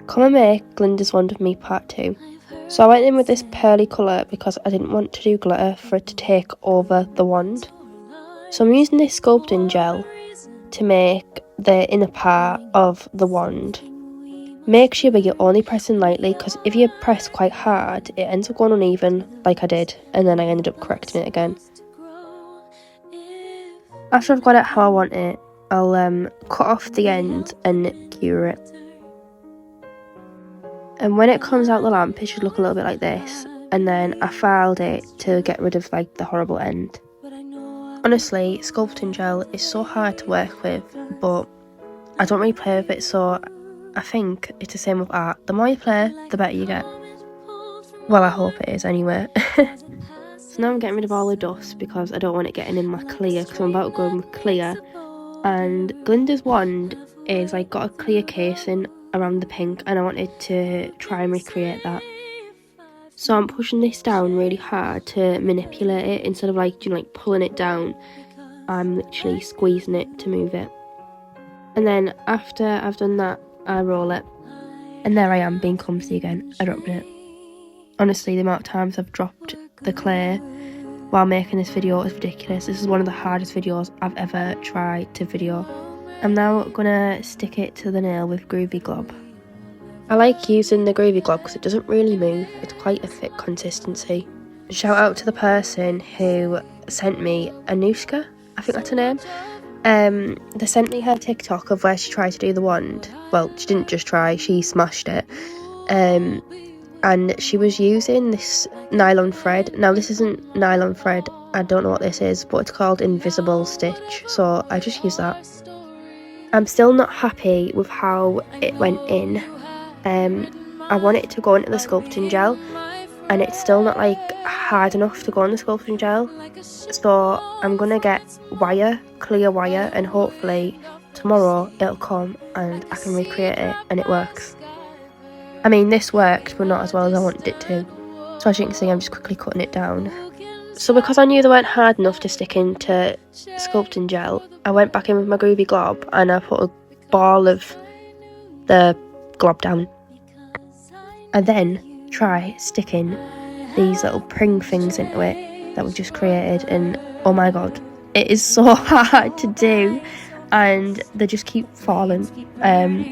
Come and make glindas wand with me part 2. So I went in with this pearly colour because I didn't want to do glitter for it to take over the wand. So I'm using this sculpting gel to make the inner part of the wand. Make sure you're only pressing lightly, because if you press quite hard it ends up going uneven like I did, and then I ended up correcting it again. After I've got it how I want it, I'll cut off the end and cure it. And when it comes out the lamp it should look a little bit like this, and then I filed it to get rid of like the horrible end. Honestly, sculpting gel is so hard to work with, but I don't really play with it, so I think it's the same with art. The more you play, the better you get. Well, I hope it is anyway. So now I'm getting rid of all the dust because I don't want it getting in my clear, because I'm about to go with clear. And Glinda's wand is like got a clear casing around the pink, and I wanted to try and recreate that. So I'm pushing this down really hard to manipulate it, instead of like, like pulling it down. I'm literally squeezing it to move it. And then after I've done that, I roll it. And there I am, being clumsy again. I dropped it. Honestly, the amount of times I've dropped the clay while making this video is ridiculous. This is one of the hardest videos I've ever tried to video. I'm now gonna stick it to the nail with Groovy Glob. I like using the Groovy Glob because it doesn't really move. It's quite a thick consistency. Shout out to the person who sent me Anushka, I think that's her name. They sent me her TikTok of where she tried to do the wand. Well, she didn't just try, she smashed it. And she was using this nylon thread. Now this isn't nylon thread, I don't know what this is, but it's called Invisible Stitch, so I just use that. I'm still not happy with how it went in. I want it to go into the sculpting gel, and it's still not like hard enough to go in the sculpting gel. So I'm gonna get wire, clear wire, and hopefully tomorrow it'll come and I can recreate it and it works. I mean, this worked, but not as well as I wanted it to. So as you can see, I'm just quickly cutting it down. So because I knew they weren't hard enough to stick into sculpting gel, I went back in with my Groovy Glob and I put a ball of the glob down. And then try sticking these little pring things into it that we've just created, and oh my god, it is so hard to do. And they just keep falling,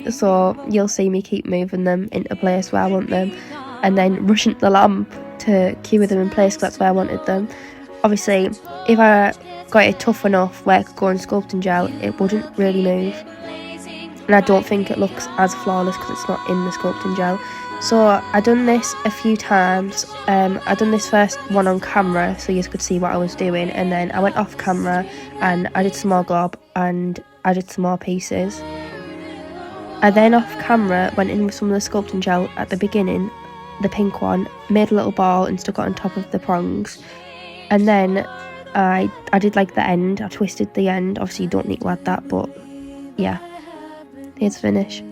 so you'll see me keep moving them into place where I want them, and then rushing the lamp to cue them in place because that's where I wanted them. Obviously, if I got it tough enough where I could go in sculpting gel, it wouldn't really move, and I don't think it looks as flawless because it's not in the sculpting gel. So I done this a few times. I done this first one on camera so you could see what I was doing, and then I went off camera and I did some more glob and added some more pieces. I then off camera went in with some of the sculpting gel at the beginning, the pink one, made a little ball and stuck it on top of the prongs, and then I did like the end. I twisted the end. Obviously you don't need to add that, but yeah, here's the finish.